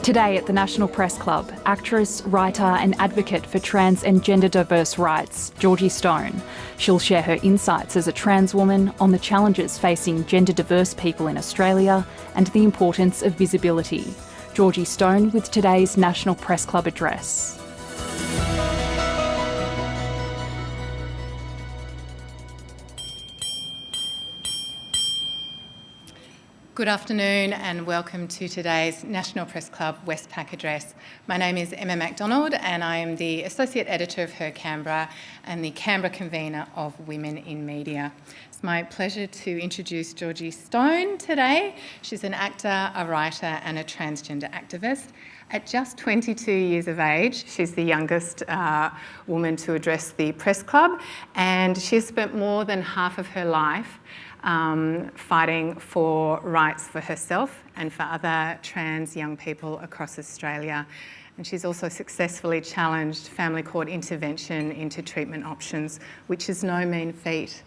Today at the National Press Club, actress, writer and advocate for trans and gender diverse rights, Georgie Stone. She'll share her insights as a trans woman on the challenges facing gender diverse people in Australia and the importance of visibility. Georgie Stone with today's National Press Club address. Good afternoon and welcome to today's National Press Club Westpac address. My name is Emma MacDonald and I am the Associate Editor of Her Canberra and the Canberra Convener of Women in Media. It's my pleasure to introduce Georgie Stone today. She's an actor, a writer and a transgender activist. At just 22 years of age, she's the youngest woman to address the press club, and she's spent more than half of her life fighting for rights for herself and for other trans young people across Australia. And she's also successfully challenged family court intervention into treatment options, which is no mean feat.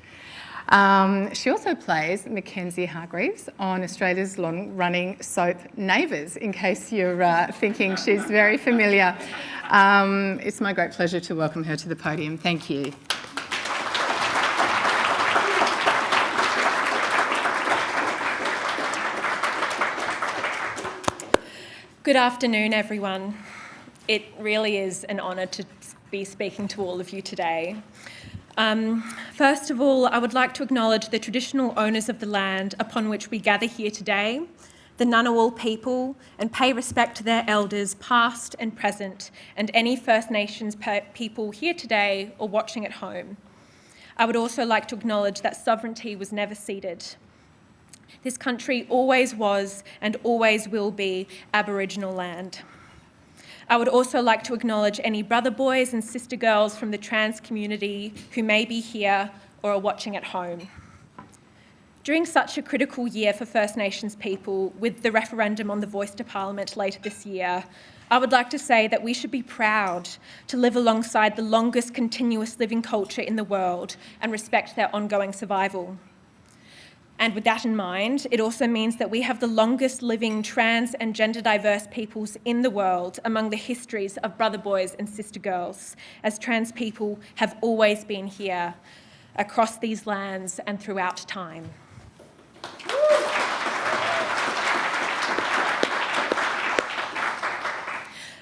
She also plays Mackenzie Hargreaves on Australia's long-running soap Neighbours, in case you're thinking she's very familiar. It's my great pleasure to welcome her to the podium. Thank you. Good afternoon, everyone. It really is an honour to be speaking to all of you today. First of all, I would like to acknowledge the traditional owners of the land upon which we gather here today, the Ngunnawal people, and pay respect to their elders, past and present, and any First Nations people here today or watching at home. I would also like to acknowledge that sovereignty was never ceded. This country always was and always will be Aboriginal land. I would also like to acknowledge any brother boys and sister girls from the trans community who may be here or are watching at home. During such a critical year for First Nations people, with the referendum on the voice to Parliament later this year, I would like to say that we should be proud to live alongside the longest continuous living culture in the world and respect their ongoing survival. And with that in mind, it also means that we have the longest living trans and gender diverse peoples in the world among the histories of brother boys and sister girls, as trans people have always been here across these lands and throughout time.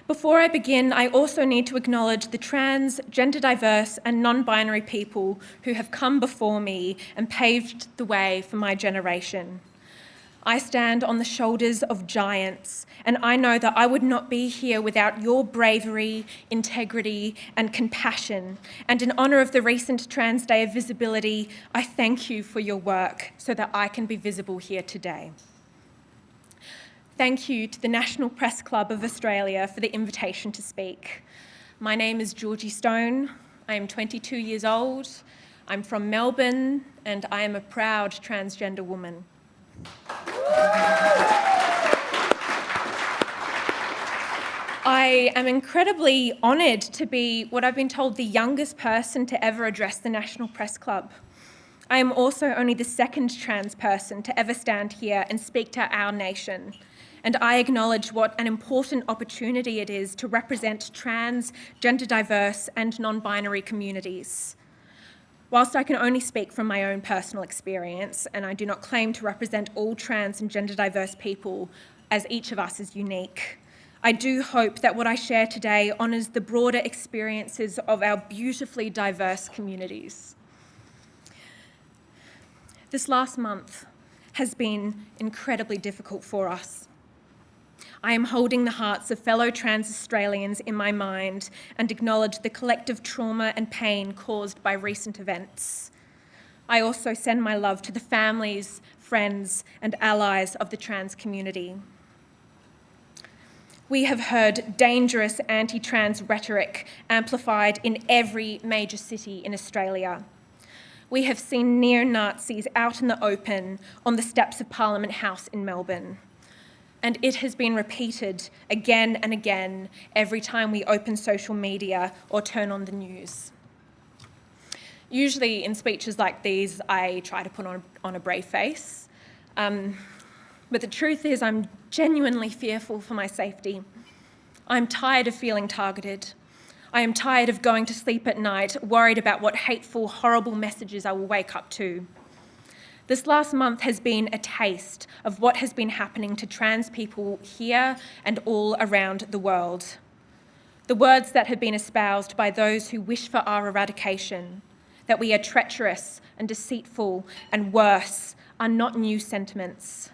Before I begin, I also need to acknowledge the trans, gender diverse and non-binary people who have come before me and paved the way for my generation. I stand on the shoulders of giants, and I know that I would not be here without your bravery, integrity and compassion. And in honour of the recent Trans Day of Visibility, I thank you for your work so that I can be visible here today. Thank you to the National Press Club of Australia for the invitation to speak. My name is Georgie Stone. I am 22 years old. I'm from Melbourne and I am a proud transgender woman. I am incredibly honoured to be what I've been told the youngest person to ever address the National Press Club. I am also only the second trans person to ever stand here and speak to our nation. And I acknowledge what an important opportunity it is to represent trans, gender diverse and non-binary communities. Whilst I can only speak from my own personal experience, and I do not claim to represent all trans and gender diverse people, as each of us is unique, I do hope that what I share today honours the broader experiences of our beautifully diverse communities. This last month has been incredibly difficult for us. I am holding the hearts of fellow trans Australians in my mind and acknowledge the collective trauma and pain caused by recent events. I also send my love to the families, friends and allies of the trans community. We have heard dangerous anti-trans rhetoric amplified in every major city in Australia. We have seen neo-Nazis out in the open on the steps of Parliament House in Melbourne. And it has been repeated again and again every time we open social media or turn on the news. Usually in speeches like these, I try to put on a brave face. But the truth is, I'm genuinely fearful for my safety. I'm tired of feeling targeted. I am tired of going to sleep at night, worried about what hateful, horrible messages I will wake up to. This last month has been a taste of what has been happening to trans people here and all around the world. The words that have been espoused by those who wish for our eradication, that we are treacherous and deceitful and worse, are not new sentiments.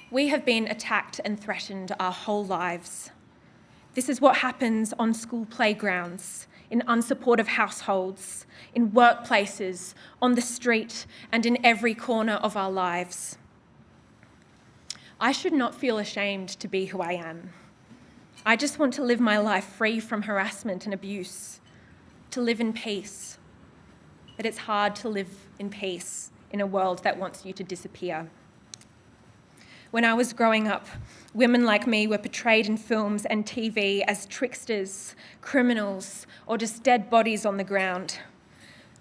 We have been attacked and threatened our whole lives. This is what happens on school playgrounds, in unsupportive households, in workplaces, on the street, and in every corner of our lives. I should not feel ashamed to be who I am. I just want to live my life free from harassment and abuse, to live in peace. But it's hard to live in peace in a world that wants you to disappear. When I was growing up, women like me were portrayed in films and TV as tricksters, criminals, or just dead bodies on the ground.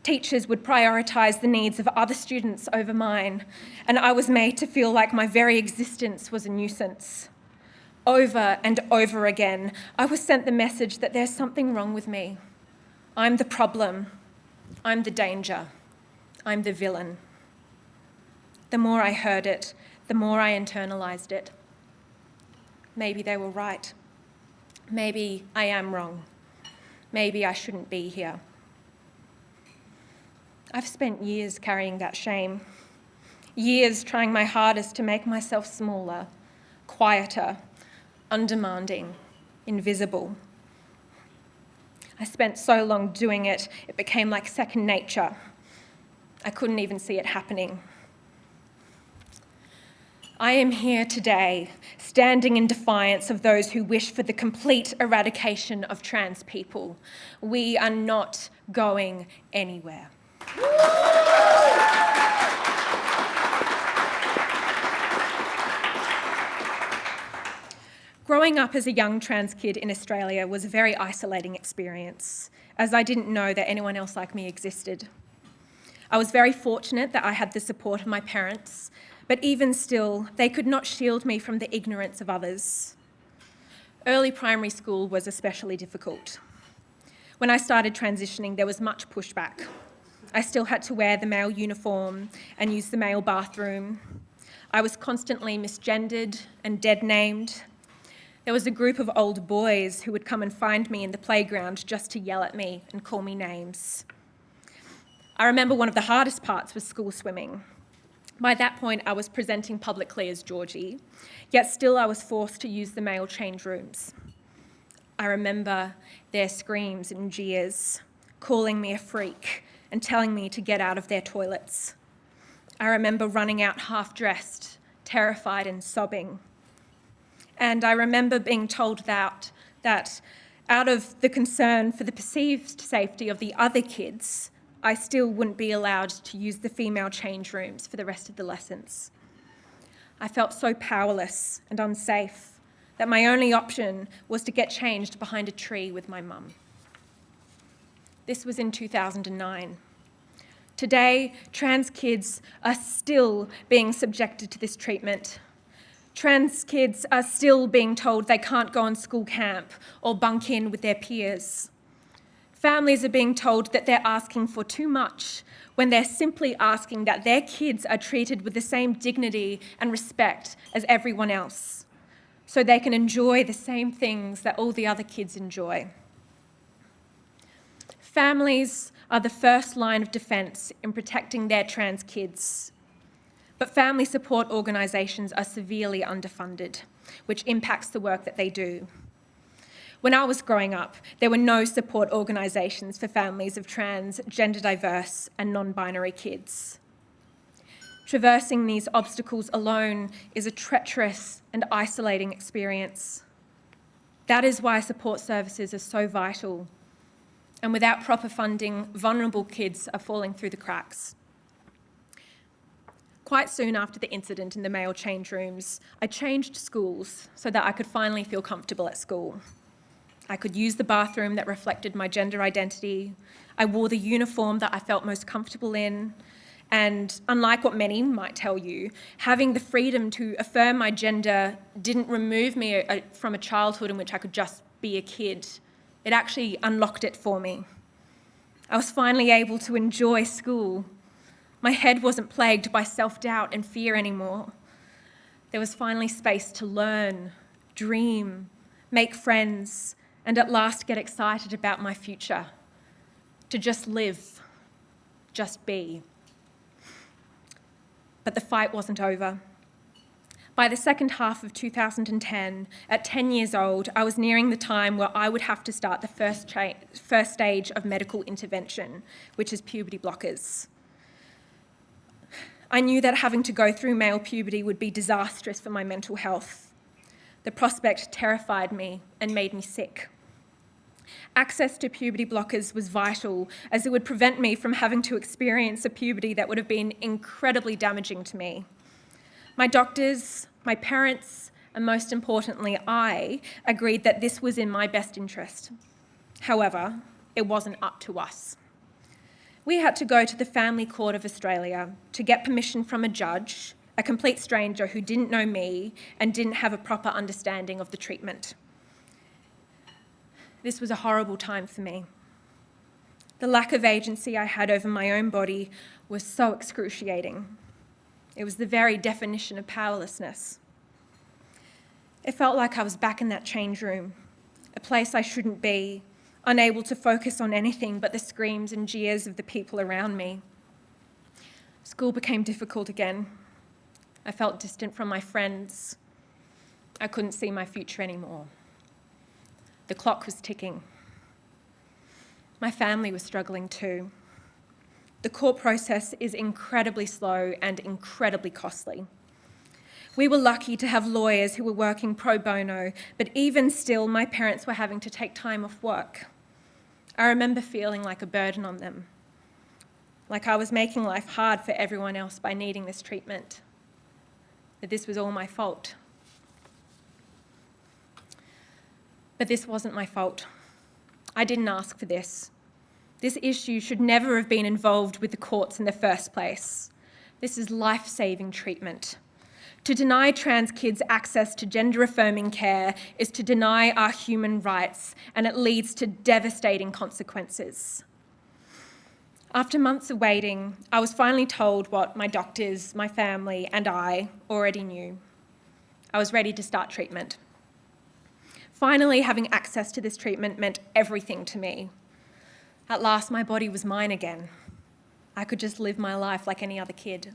Teachers would prioritise the needs of other students over mine, and I was made to feel like my very existence was a nuisance. Over and over again, I was sent the message that there's something wrong with me. I'm the problem. I'm the danger. I'm the villain. The more I heard it, the more I internalised it. Maybe they were right. Maybe I am wrong. Maybe I shouldn't be here. I've spent years carrying that shame, years trying my hardest to make myself smaller, quieter, undemanding, invisible. I spent so long doing it, it became like second nature. I couldn't even see it happening. I am here today, standing in defiance of those who wish for the complete eradication of trans people. We are not going anywhere. Growing up as a young trans kid in Australia was a very isolating experience, as I didn't know that anyone else like me existed. I was very fortunate that I had the support of my parents, but even still, they could not shield me from the ignorance of others. Early primary school was especially difficult. When I started transitioning, there was much pushback. I still had to wear the male uniform and use the male bathroom. I was constantly misgendered and dead-named. There was a group of old boys who would come and find me in the playground just to yell at me and call me names. I remember one of the hardest parts was school swimming. By that point, I was presenting publicly as Georgie, yet still I was forced to use the male change rooms. I remember their screams and jeers, calling me a freak and telling me to get out of their toilets. I remember running out half-dressed, terrified and sobbing. And I remember being told that out of the concern for the perceived safety of the other kids, I still wouldn't be allowed to use the female change rooms for the rest of the lessons. I felt so powerless and unsafe that my only option was to get changed behind a tree with my mum. This was in 2009. Today, trans kids are still being subjected to this treatment. Trans kids are still being told they can't go on school camp or bunk in with their peers. Families are being told that they're asking for too much when they're simply asking that their kids are treated with the same dignity and respect as everyone else, so they can enjoy the same things that all the other kids enjoy. Families are the first line of defence in protecting their trans kids, but family support organisations are severely underfunded, which impacts the work that they do. When I was growing up, there were no support organisations for families of trans, gender diverse and non-binary kids. Traversing these obstacles alone is a treacherous and isolating experience. That is why support services are so vital. And without proper funding, vulnerable kids are falling through the cracks. Quite soon after the incident in the male change rooms, I changed schools so that I could finally feel comfortable at school. I could use the bathroom that reflected my gender identity. I wore the uniform that I felt most comfortable in, And unlike what many might tell you, having the freedom to affirm my gender didn't remove me from a childhood in which I could just be a kid. It actually unlocked it for me. I was finally able to enjoy school. My head wasn't plagued by self-doubt and fear anymore. There was finally space to learn, dream, make friends, and at last get excited about my future. To just live, just be. But the fight wasn't over. By the second half of 2010, at 10 years old, I was nearing the time where I would have to start the first stage of medical intervention, which is puberty blockers. I knew that having to go through male puberty would be disastrous for my mental health. The prospect terrified me and made me sick. Access to puberty blockers was vital, as it would prevent me from having to experience a puberty that would have been incredibly damaging to me. My doctors, my parents, and most importantly, I agreed that this was in my best interest. However, it wasn't up to us. We had to go to the Family Court of Australia to get permission from a judge, a complete stranger who didn't know me and didn't have a proper understanding of the treatment. This was a horrible time for me. The lack of agency I had over my own body was so excruciating. It was the very definition of powerlessness. It felt like I was back in that change room, a place I shouldn't be, unable to focus on anything but the screams and jeers of the people around me. School became difficult again. I felt distant from my friends. I couldn't see my future anymore. The clock was ticking. My family was struggling too. The court process is incredibly slow and incredibly costly. We were lucky to have lawyers who were working pro bono, but even still, my parents were having to take time off work. I remember feeling like a burden on them, like I was making life hard for everyone else by needing this treatment, that this was all my fault. But this wasn't my fault. I didn't ask for this. This issue should never have been involved with the courts in the first place. This is life-saving treatment. To deny trans kids access to gender-affirming care is to deny our human rights, and it leads to devastating consequences. After months of waiting, I was finally told what my doctors, my family, and I already knew. I was ready to start treatment. Finally, having access to this treatment meant everything to me. At last, my body was mine again. I could just live my life like any other kid.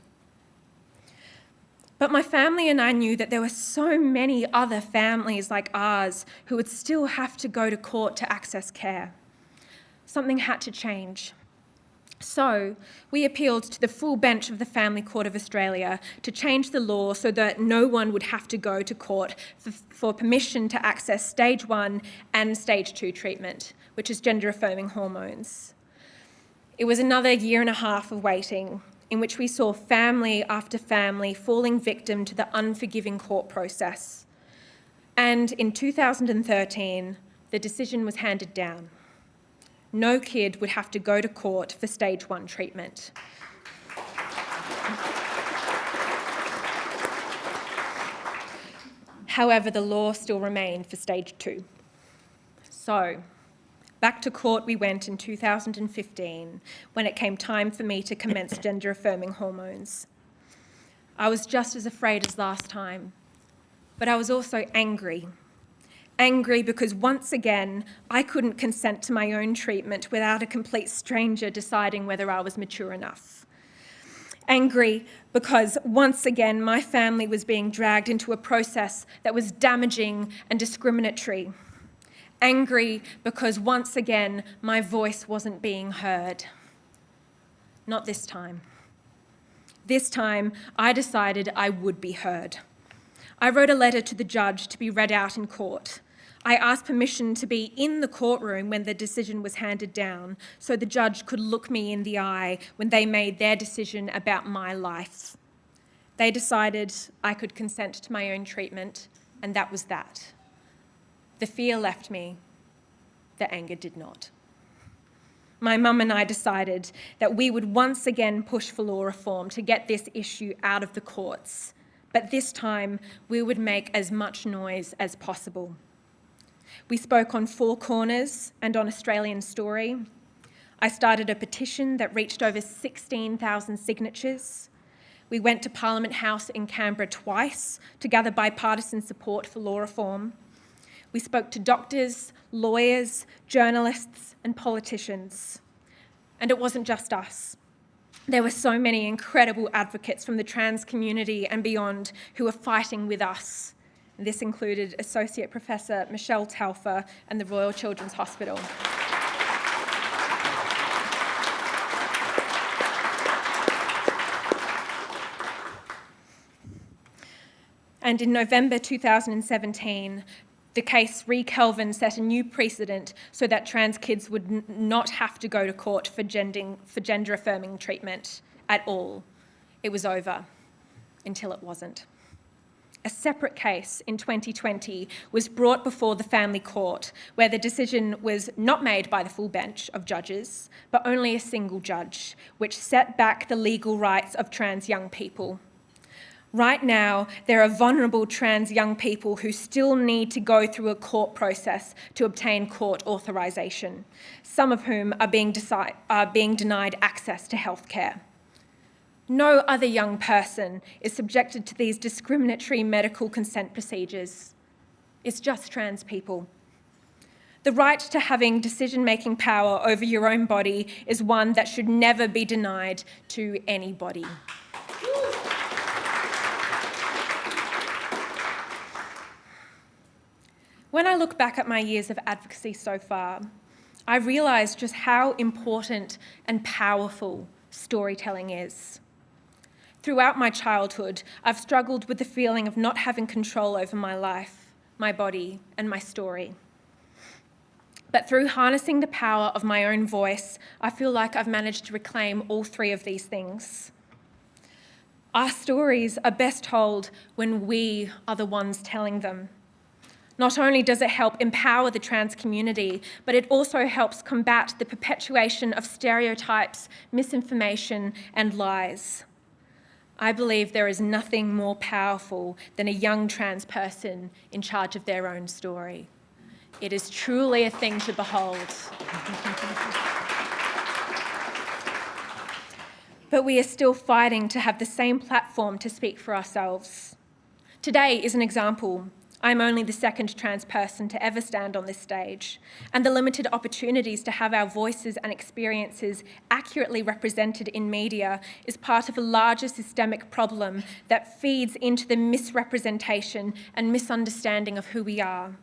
But my family and I knew that there were so many other families like ours who would still have to go to court to access care. Something had to change. So we appealed to the full bench of the Family Court of Australia to change the law so that no one would have to go to court for permission to access stage 1 and stage 2 treatment, which is gender-affirming hormones. It was another year and a half of waiting in which we saw family after family falling victim to the unforgiving court process. And in 2013, the decision was handed down. No kid would have to go to court for stage 1 treatment. However, the law still remained for stage 2. So, back to court we went in 2015 when it came time for me to commence gender-affirming hormones. I was just as afraid as last time, but I was also angry. Angry because once again, I couldn't consent to my own treatment without a complete stranger deciding whether I was mature enough. Angry because once again, my family was being dragged into a process that was damaging and discriminatory. Angry because once again, my voice wasn't being heard. Not this time. This time, I decided I would be heard. I wrote a letter to the judge to be read out in court. I asked permission to be in the courtroom when the decision was handed down so the judge could look me in the eye when they made their decision about my life. They decided I could consent to my own treatment, and that was that. The fear left me, the anger did not. my mum and I decided that we would once again push for law reform to get this issue out of the courts, but this time we would make as much noise as possible. We spoke on Four Corners and on Australian Story. I started a petition that reached over 16,000 signatures. We went to Parliament House in Canberra twice to gather bipartisan support for law reform. We spoke to doctors, lawyers, journalists, and politicians. And it wasn't just us. There were so many incredible advocates from the trans community and beyond who were fighting with us. This included Associate Professor Michelle Telfer and the Royal Children's Hospital. And in November 2017, the case Re Kelvin set a new precedent so that trans kids would not have to go to court for gender-affirming treatment at all. It was over, until it wasn't. A separate case in 2020 was brought before the family court, where the decision was not made by the full bench of judges, but only a single judge, which set back the legal rights of trans young people. Right now, there are vulnerable trans young people who still need to go through a court process to obtain court authorisation, some of whom are being denied access to healthcare. No other young person is subjected to these discriminatory medical consent procedures. It's just trans people. The right to having decision-making power over your own body is one that should never be denied to anybody. When I look back at my years of advocacy so far, I realise just how important and powerful storytelling is. Throughout my childhood, I've struggled with the feeling of not having control over my life, my body, and my story. But through harnessing the power of my own voice, I feel like I've managed to reclaim all three of these things. Our stories are best told when we are the ones telling them. Not only does it help empower the trans community, but it also helps combat the perpetuation of stereotypes, misinformation, and lies. I believe there is nothing more powerful than a young trans person in charge of their own story. It is truly a thing to behold. But we are still fighting to have the same platform to speak for ourselves. Today is an example. I'm only the second trans person to ever stand on this stage, and the limited opportunities to have our voices and experiences accurately represented in media is part of a larger systemic problem that feeds into the misrepresentation and misunderstanding of who we are.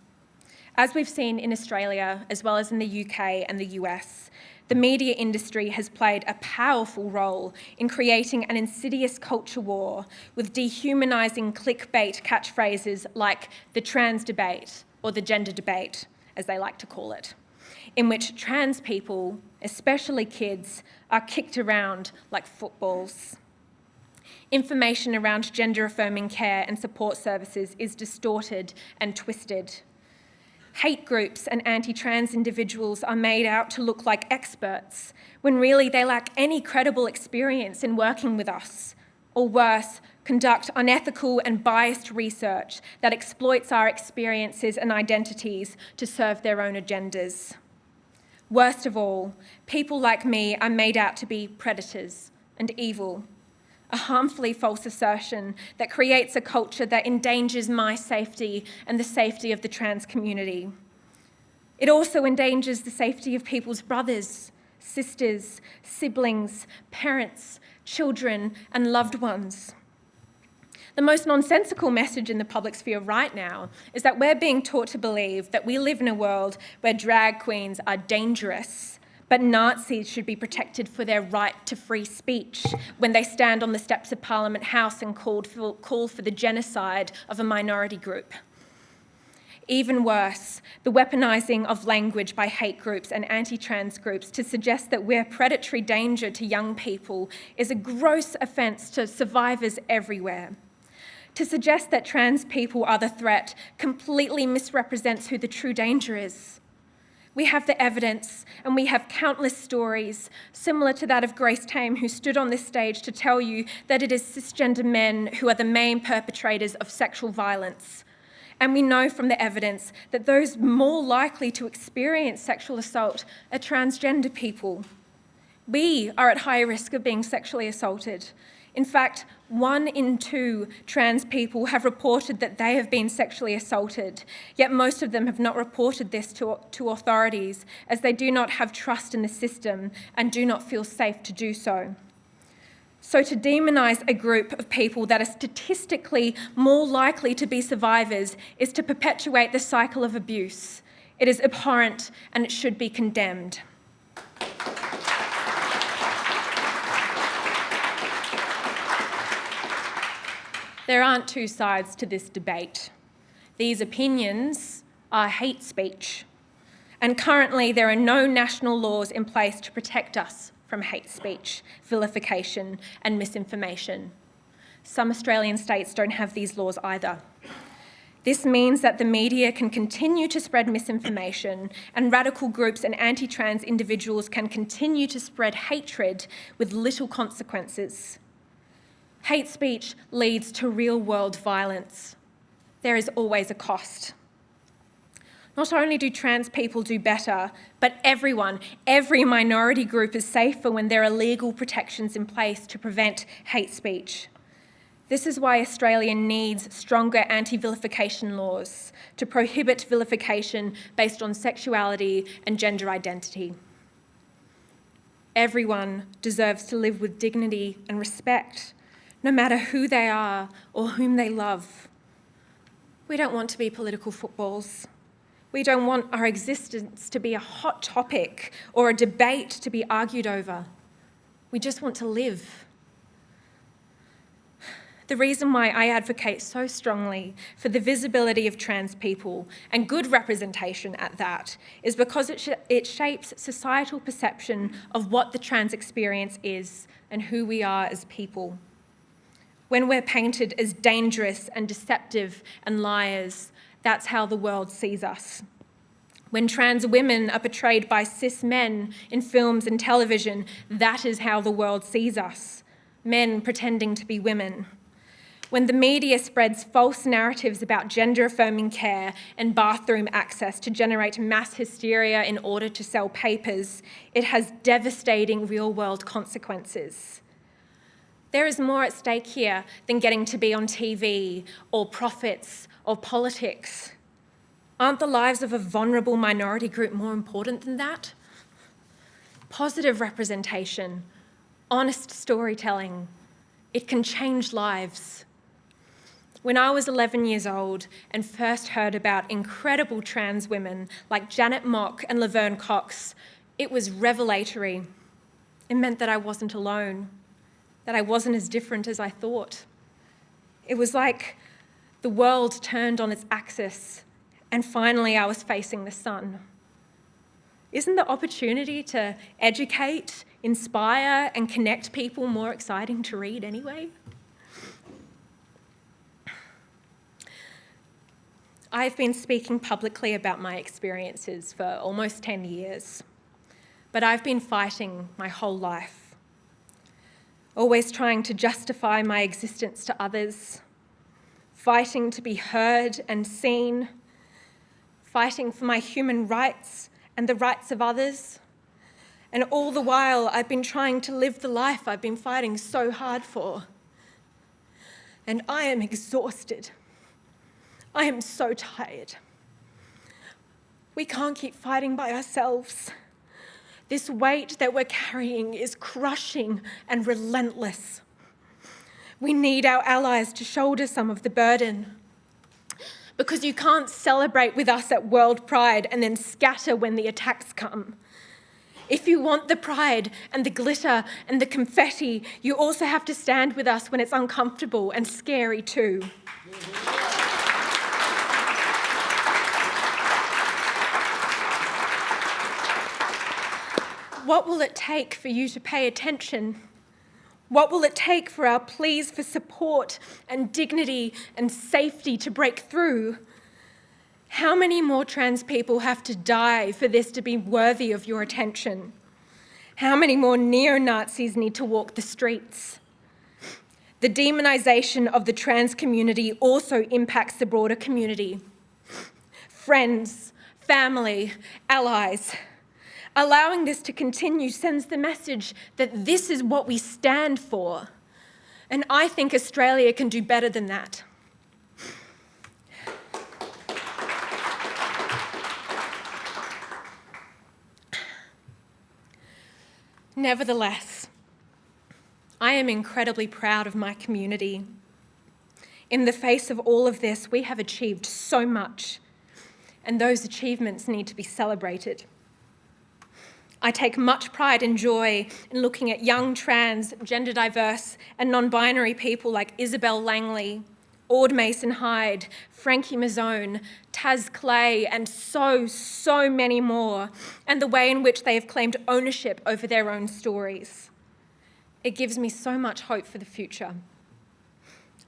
As we've seen in Australia, as well as in the UK and the US, the media industry has played a powerful role in creating an insidious culture war with dehumanising clickbait catchphrases like the trans debate, or the gender debate, as they like to call it, in which trans people, especially kids, are kicked around like footballs. Information around gender-affirming care and support services is distorted and twisted. Hate groups and anti-trans individuals are made out to look like experts, when really they lack any credible experience in working with us, or worse, conduct unethical and biased research that exploits our experiences and identities to serve their own agendas. Worst of all, people like me are made out to be predators and evil, a harmfully false assertion that creates a culture that endangers my safety and the safety of the trans community. It also endangers the safety of people's brothers, sisters, siblings, parents, children, and loved ones. The most nonsensical message in the public sphere right now is that we're being taught to believe that we live in a world where drag queens are dangerous, but Nazis should be protected for their right to free speech when they stand on the steps of Parliament House and call for the genocide of a minority group. Even worse, the weaponising of language by hate groups and anti-trans groups to suggest that we're predatory danger to young people is a gross offence to survivors everywhere. To suggest that trans people are the threat completely misrepresents who the true danger is. We have the evidence, and we have countless stories, similar to that of Grace Tame, who stood on this stage to tell you that it is cisgender men who are the main perpetrators of sexual violence. And we know from the evidence that those more likely to experience sexual assault are transgender people. We are at higher risk of being sexually assaulted. In fact, 1 in 2 trans people have reported that they have been sexually assaulted, yet most of them have not reported this to authorities, as they do not have trust in the system and do not feel safe to do so. So to demonise a group of people that are statistically more likely to be survivors is to perpetuate the cycle of abuse. It is abhorrent and it should be condemned. There aren't 2 sides to this debate. These opinions are hate speech, and currently there are no national laws in place to protect us from hate speech, vilification and misinformation. Some Australian states don't have these laws either. This means that the media can continue to spread misinformation, and radical groups and anti-trans individuals can continue to spread hatred with little consequences. Hate speech leads to real-world violence. There is always a cost. Not only do trans people do better, but every minority group is safer when there are legal protections in place to prevent hate speech. This is why Australia needs stronger anti-vilification laws to prohibit vilification based on sexuality and gender identity. Everyone deserves to live with dignity and respect, no matter who they are or whom they love. We don't want to be political footballs. We don't want our existence to be a hot topic or a debate to be argued over. We just want to live. The reason why I advocate so strongly for the visibility of trans people, and good representation at that, is because it shapes societal perception of what the trans experience is and who we are as people. When we're painted as dangerous and deceptive and liars, that's how the world sees us. When trans women are portrayed by cis men in films and television, that is how the world sees us, men pretending to be women. When the media spreads false narratives about gender-affirming care and bathroom access to generate mass hysteria in order to sell papers, it has devastating real-world consequences. There is more at stake here than getting to be on TV or profits or politics. Aren't the lives of a vulnerable minority group more important than that? Positive representation, honest storytelling, it can change lives. When I was 11 years old and first heard about incredible trans women like Janet Mock and Laverne Cox, it was revelatory. It meant that I wasn't alone, that I wasn't as different as I thought. It was like the world turned on its axis and finally I was facing the sun. Isn't the opportunity to educate, inspire and connect people more exciting to read anyway? I've been speaking publicly about my experiences for almost 10 years, but I've been fighting my whole life, always trying to justify my existence to others, fighting to be heard and seen, fighting for my human rights and the rights of others. And all the while, I've been trying to live the life I've been fighting so hard for. And I am exhausted. I am so tired. We can't keep fighting by ourselves. This weight that we're carrying is crushing and relentless. We need our allies to shoulder some of the burden. Because you can't celebrate with us at World Pride and then scatter when the attacks come. If you want the pride and the glitter and the confetti, you also have to stand with us when it's uncomfortable and scary too. What will it take for you to pay attention? What will it take for our pleas for support and dignity and safety to break through? How many more trans people have to die for this to be worthy of your attention? How many more neo-Nazis need to walk the streets? The demonisation of the trans community also impacts the broader community. Friends, family, allies. Allowing this to continue sends the message that this is what we stand for. And I think Australia can do better than that. Nevertheless, I am incredibly proud of my community. In the face of all of this, we have achieved so much, and those achievements need to be celebrated. I take much pride and joy in looking at young trans, gender diverse and non-binary people like Isabel Langley, Ord Mason-Hyde, Frankie Mazzone, Taz Clay, and so many more, and the way in which they have claimed ownership over their own stories. It gives me so much hope for the future.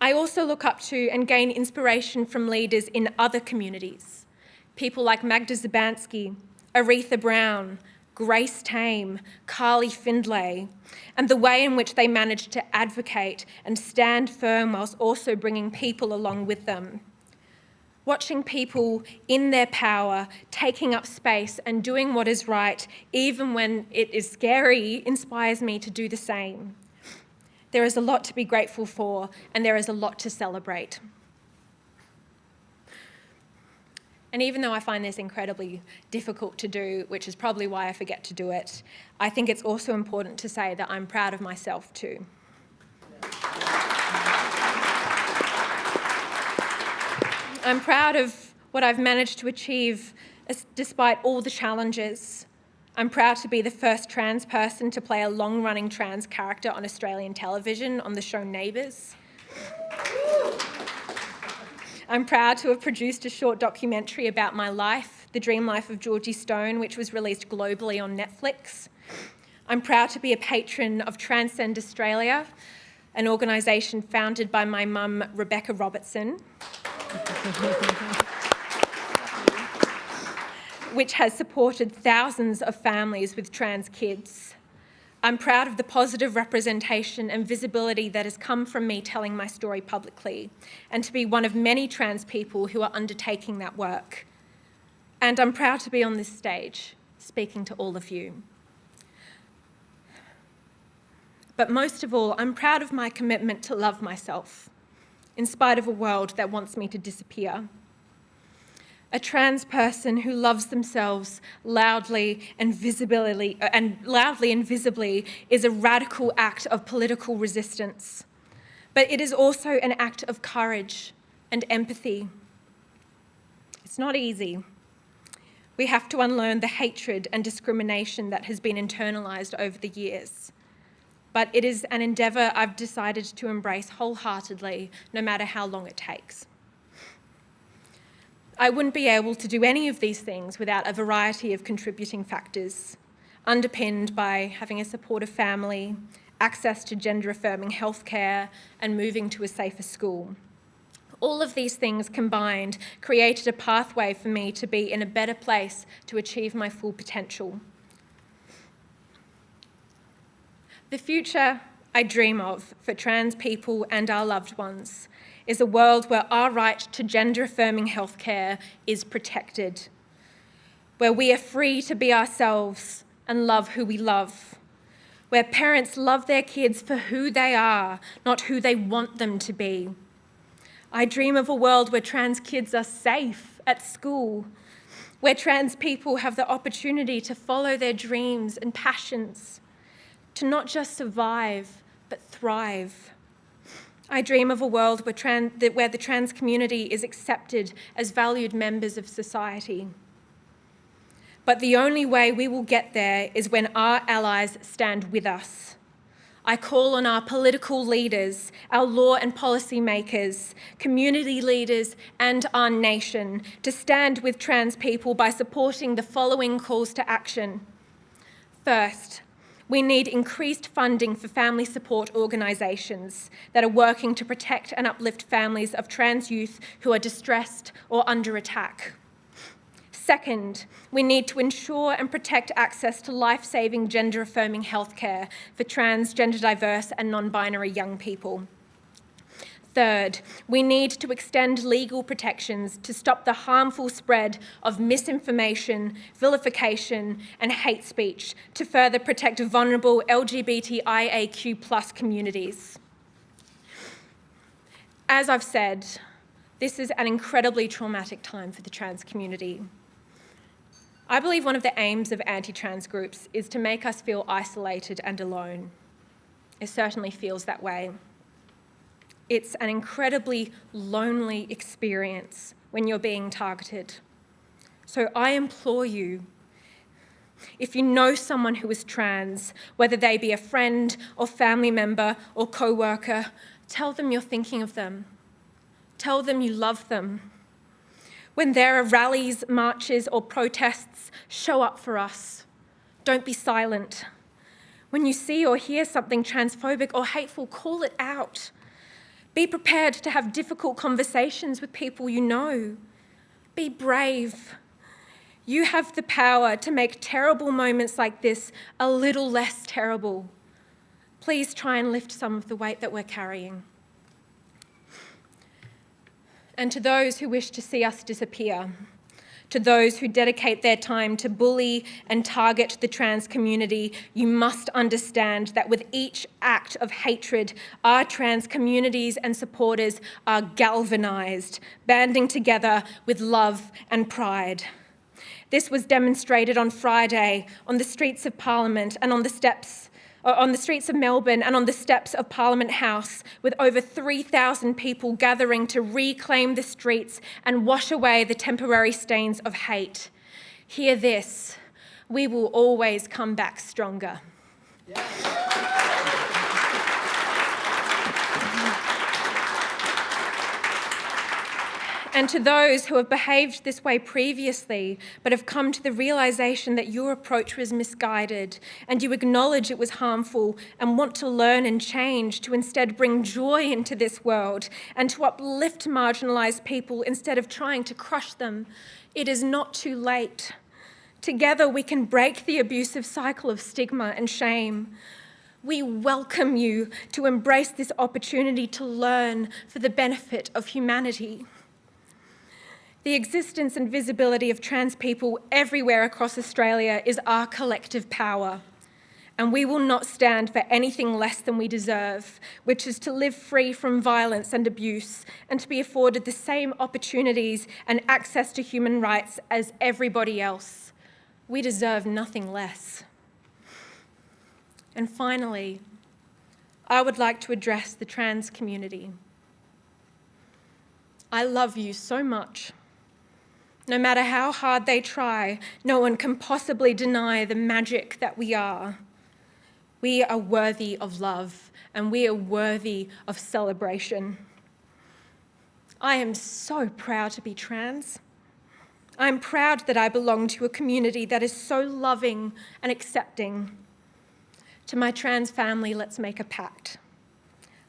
I also look up to and gain inspiration from leaders in other communities, people like Magda Zabansky, Aretha Brown, Grace Tame, Carly Findlay, and the way in which they managed to advocate and stand firm whilst also bringing people along with them. Watching people in their power, taking up space and doing what is right, even when it is scary, inspires me to do the same. There is a lot to be grateful for, and there is a lot to celebrate. And even though I find this incredibly difficult to do, which is probably why I forget to do it, I think it's also important to say that I'm proud of myself too. I'm proud of what I've managed to achieve despite all the challenges. I'm proud to be the first trans person to play a long-running trans character on Australian television on the show Neighbours. I'm proud to have produced a short documentary about my life, The Dream Life of Georgie Stone, which was released globally on Netflix. I'm proud to be a patron of Transgender Australia, an organisation founded by my mum, Rebecca Robertson, which has supported thousands of families with trans kids. I'm proud of the positive representation and visibility that has come from me telling my story publicly, and to be one of many trans people who are undertaking that work. And I'm proud to be on this stage, speaking to all of you. But most of all, I'm proud of my commitment to love myself, in spite of a world that wants me to disappear. A trans person who loves themselves loudly and visibly is a radical act of political resistance. But it is also an act of courage and empathy. It's not easy. We have to unlearn the hatred and discrimination that has been internalised over the years. But it is an endeavour I've decided to embrace wholeheartedly, no matter how long it takes. I wouldn't be able to do any of these things without a variety of contributing factors, underpinned by having a supportive family, access to gender-affirming healthcare, and moving to a safer school. All of these things combined created a pathway for me to be in a better place to achieve my full potential. The future I dream of for trans people and our loved ones is a world where our right to gender-affirming healthcare is protected, where we are free to be ourselves and love who we love, where parents love their kids for who they are, not who they want them to be. I dream of a world where trans kids are safe at school, where trans people have the opportunity to follow their dreams and passions, to not just survive, but thrive. I dream of a world where the trans community is accepted as valued members of society. But the only way we will get there is when our allies stand with us. I call on our political leaders, our law and policy makers, community leaders, and our nation to stand with trans people by supporting the following calls to action. First, we need increased funding for family support organisations that are working to protect and uplift families of trans youth who are distressed or under attack. Second, we need to ensure and protect access to life-saving gender-affirming healthcare for trans, gender diverse and non-binary young people. Third, we need to extend legal protections to stop the harmful spread of misinformation, vilification and hate speech to further protect vulnerable LGBTIAQ+ communities. As I've said, this is an incredibly traumatic time for the trans community. I believe one of the aims of anti-trans groups is to make us feel isolated and alone. It certainly feels that way. It's an incredibly lonely experience when you're being targeted. So I implore you, if you know someone who is trans, whether they be a friend or family member or co-worker, tell them you're thinking of them. Tell them you love them. When there are rallies, marches or protests, show up for us. Don't be silent. When you see or hear something transphobic or hateful, call it out. Be prepared to have difficult conversations with people you know. Be brave. You have the power to make terrible moments like this a little less terrible. Please try and lift some of the weight that we're carrying. And to those who wish to see us disappear, to those who dedicate their time to bully and target the trans community, you must understand that with each act of hatred, our trans communities and supporters are galvanised, banding together with love and pride. This was demonstrated on Friday on the streets of Parliament and on the streets of Melbourne and on the steps of Parliament House, with over 3,000 people gathering to reclaim the streets and wash away the temporary stains of hate. Hear this: we will always come back stronger. And to those who have behaved this way previously, but have come to the realisation that your approach was misguided and you acknowledge it was harmful and want to learn and change to instead bring joy into this world and to uplift marginalised people instead of trying to crush them, it is not too late. Together we can break the abusive cycle of stigma and shame. We welcome you to embrace this opportunity to learn for the benefit of humanity. The existence and visibility of trans people everywhere across Australia is our collective power, and we will not stand for anything less than we deserve, which is to live free from violence and abuse and to be afforded the same opportunities and access to human rights as everybody else. We deserve nothing less. And finally, I would like to address the trans community. I love you so much. No matter how hard they try, no one can possibly deny the magic that we are. We are worthy of love, and we are worthy of celebration. I am so proud to be trans. I'm proud that I belong to a community that is so loving and accepting. To my trans family, let's make a pact.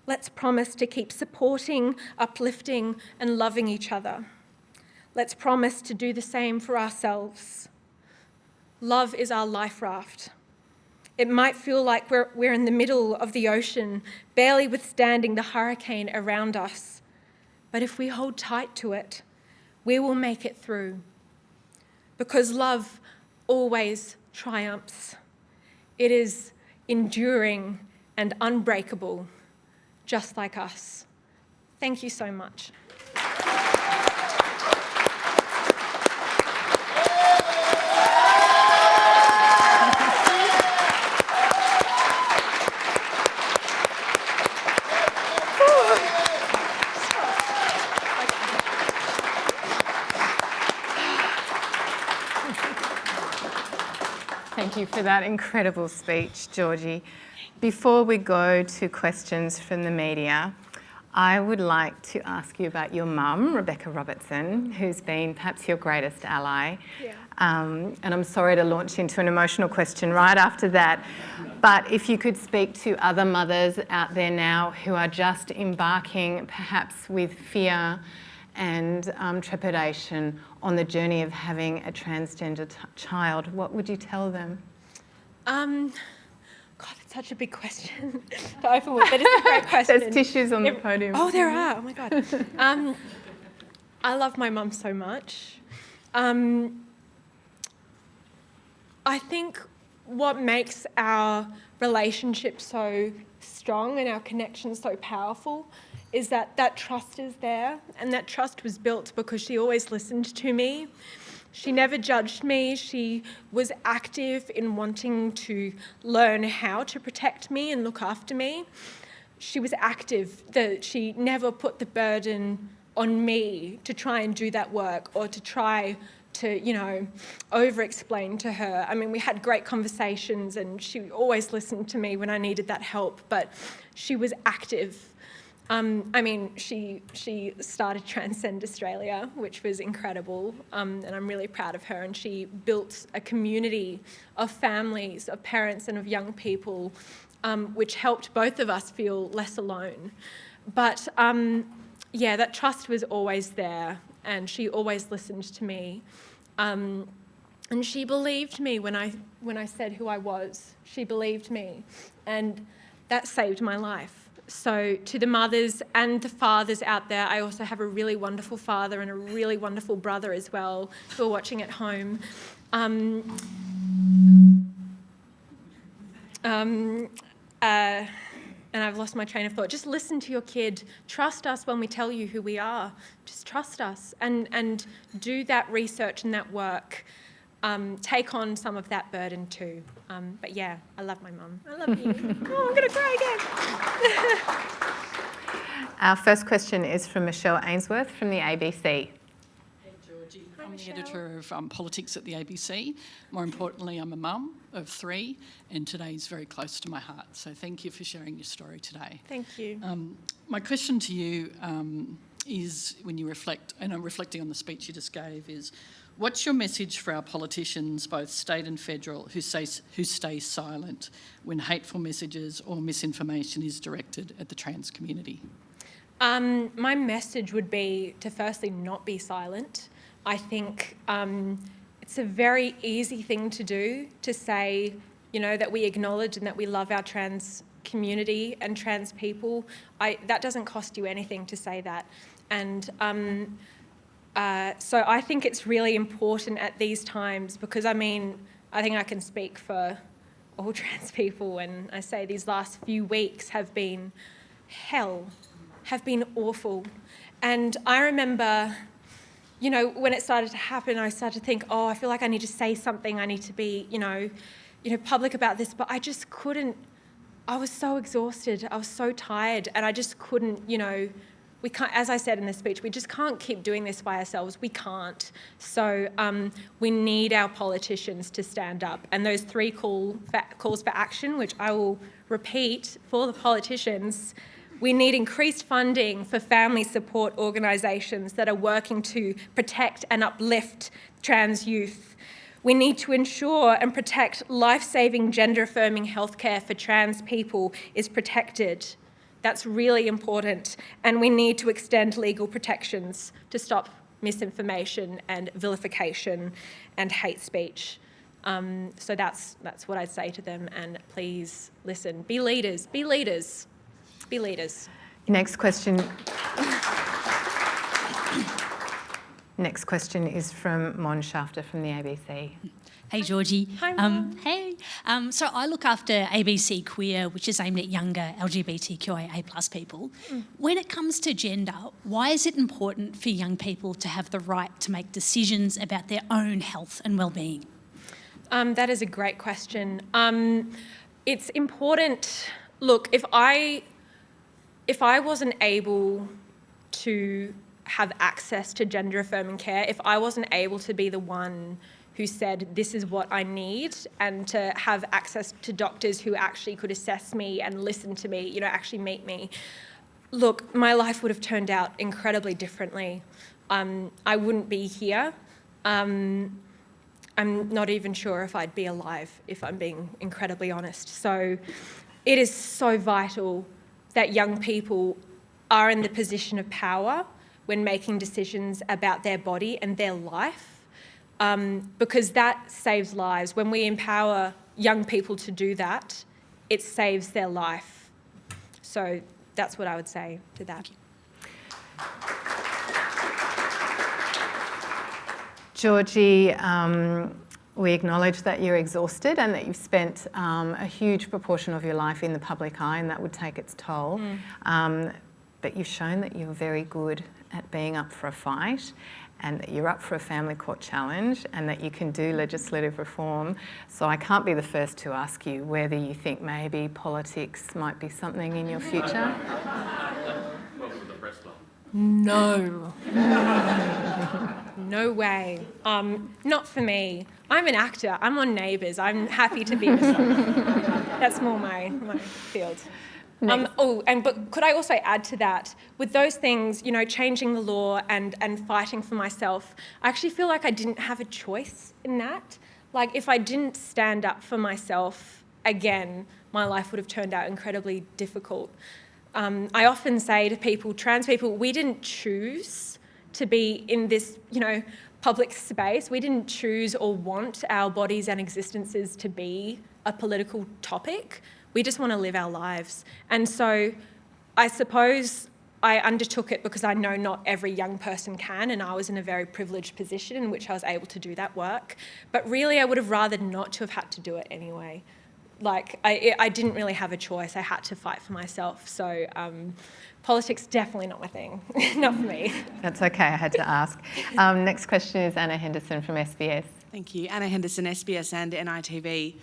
Let's promise to keep supporting, uplifting, and loving each other. Let's promise to do the same for ourselves. Love is our life raft. It might feel like we're in the middle of the ocean, barely withstanding the hurricane around us. But if we hold tight to it, we will make it through. Because love always triumphs. It is enduring and unbreakable, just like us. Thank you so much. Thank you for that incredible speech, Georgie. Before we go to questions from the media, I would like to ask you about your mum, Rebecca Robertson, who's been perhaps your greatest ally. Yeah. And I'm sorry to launch into an emotional question right after that, but if you could speak to other mothers out there now who are just embarking perhaps with fear and trepidation on the journey of having a transgender child, what would you tell them? God, that's such a big question to open with, but it's a great question. There's tissues on the podium. Oh, there are. Oh, my God. I love my mum so much. I think what makes our relationship so strong and our connection so powerful is that trust is there, and that trust was built because she always listened to me. She never judged me. She was active in wanting to learn how to protect me and look after me. She was active, she never put the burden on me to try and do that work or to try to, over-explain to her. I mean, we had great conversations and she always listened to me when I needed that help, but she was active. She started Transcend Australia, which was incredible, and I'm really proud of her. And she built a community of families, of parents and of young people, which helped both of us feel less alone. But that trust was always there, and she always listened to me. And she believed me when I said who I was. She believed me, and that saved my life. So to the mothers and the fathers out there, I also have a really wonderful father and a really wonderful brother as well who are watching at home. And I've lost my train of thought. Just listen to your kid. Trust us when we tell you who we are. Just trust us and do that research and that work. Take on some of that burden too. But yeah, I love my mum. I love you. Oh, I'm going to cry again. Our first question is from Michelle Ainsworth from the ABC. Hey, Georgie. I'm the editor of politics at the ABC. More importantly, I'm a mum of 3, and today's very close to my heart. So thank you for sharing your story today. Thank you. My question to you is, when you reflect, and I'm reflecting on the speech you just gave, is what's your message for our politicians, both state and federal, who stay silent when hateful messages or misinformation is directed at the trans community? My message would be to firstly not be silent. I think it's a very easy thing to do, to say, that we acknowledge and that we love our trans community and trans people. That doesn't cost you anything to say that. And so I think it's really important at these times because, I think I can speak for all trans people when I say these last few weeks have been hell, have been awful. And I remember, when it started to happen, I started to think, I feel like I need to say something, I need to be, public about this, but I just couldn't. I was so exhausted, I was so tired, and I just couldn't, we can't, as I said in the speech, we just can't keep doing this by ourselves. We can't. So we need our politicians to stand up. And those 3 calls for action, which I will repeat for the politicians, we need increased funding for family support organisations that are working to protect and uplift trans youth. We need to ensure and protect life-saving gender-affirming healthcare for trans people is protected. That's really important. And we need to extend legal protections to stop misinformation and vilification and hate speech. So that's what I'd say to them. And please listen. Be leaders. Be leaders. Be leaders. Next question. Next question is from Mon Shafter from the ABC. Hey, Georgie. Hi, Mum. Hey. So I look after ABC Queer, which is aimed at younger LGBTQIA+ people. When it comes to gender, why is it important for young people to have the right to make decisions about their own health and well-being? That is a great question. It's important. Look, if I wasn't able to have access to gender-affirming care, if I wasn't able to be the one who said, this is what I need, and to have access to doctors who actually could assess me and listen to me, actually meet me, look, my life would have turned out incredibly differently. I wouldn't be here. I'm not even sure if I'd be alive, if I'm being incredibly honest. So it is so vital that young people are in the position of power when making decisions about their body and their life, because that saves lives. When we empower young people to do that, it saves their life. So that's what I would say to that. Georgie, we acknowledge that you're exhausted and that you've spent a huge proportion of your life in the public eye, and that would take its toll. But you've shown that you're very good at being up for a fight, and that you're up for a family court challenge, and that you can do legislative reform. So I can't be the first to ask you whether you think maybe politics might be something in your future. Welcome to the press club. No. No way. Not for me. I'm an actor. I'm on Neighbours. I'm happy to be That's more my field. But could I also add to that, with those things, you know, changing the law and fighting for myself, I actually feel like I didn't have a choice in that. Like, if I didn't stand up for myself, again, my life would have turned out incredibly difficult. I often say to people, trans people, we didn't choose to be in this, you know, public space. We didn't choose or want our bodies and existences to be a political topic. We just want to live our lives. And so I suppose I undertook it because I know not every young person can, and I was in a very privileged position in which I was able to do that work. But really, I would have rather not to have had to do it anyway. Like, I didn't really have a choice. I had to fight for myself. So politics, definitely not my thing. Not for me. That's okay, I had to ask. Next question is Anna Henderson from SBS. Thank you. Anna Henderson, SBS and NITV.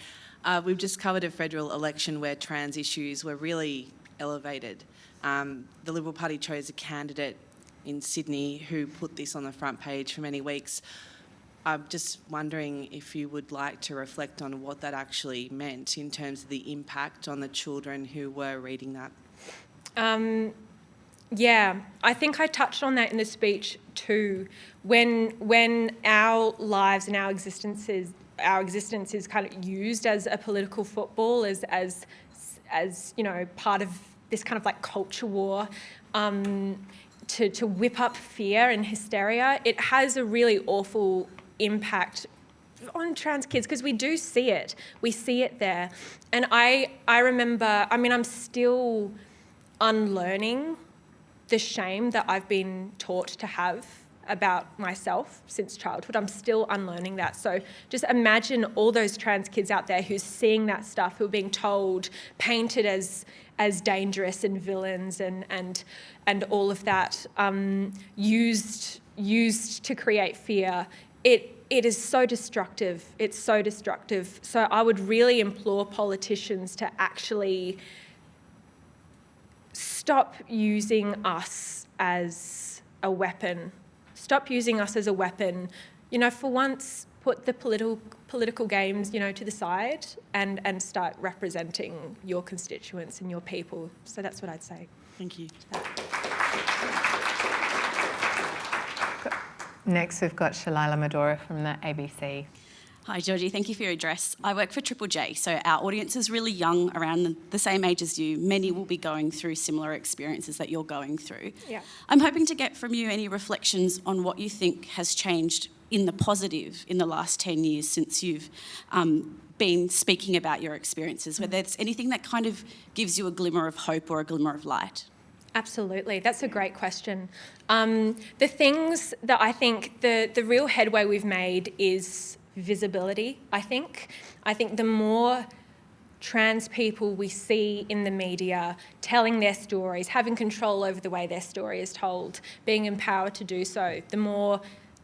We've just covered a federal election where trans issues were really elevated. The Liberal Party chose a candidate in Sydney who put this on the front page for many weeks. I'm just wondering if you would like to reflect on what that actually meant in terms of the impact on the children who were reading that. Yeah, I think I touched on that in the speech too. When our lives and our existence is kind of used as a political football, as you know, part of this kind of like culture war, to whip up fear and hysteria, it has a really awful impact on trans kids, because we do see it. We see it there. And I remember, I mean, I'm still unlearning the shame that I've been taught to have about myself since childhood. I'm still unlearning that. So just imagine all those trans kids out there who's seeing that stuff, who are being told, painted as dangerous and villains and all of that, used to create fear. It is so destructive. It's so destructive. So I would really implore politicians to actually stop using us as a weapon. Stop using us as a weapon. You know, for once, put the political games, you know, to the side and start representing your constituents and your people. So that's what I'd say. Thank you. Next, we've got Shalila Medora from the ABC. Hi, Georgie. Thank you for your address. I work for Triple J, so our audience is really young, around the same age as you. Many will be going through similar experiences that you're going through. Yeah. I'm hoping to get from you any reflections on what you think has changed in the positive in the last 10 years since you've been speaking about your experiences, whether there's anything that kind of gives you a glimmer of hope or a glimmer of light. Absolutely. That's a great question. The things that I think the real headway we've made is visibility, I think. I think the more trans people we see in the media telling their stories, having control over the way their story is told, being empowered to do so, the more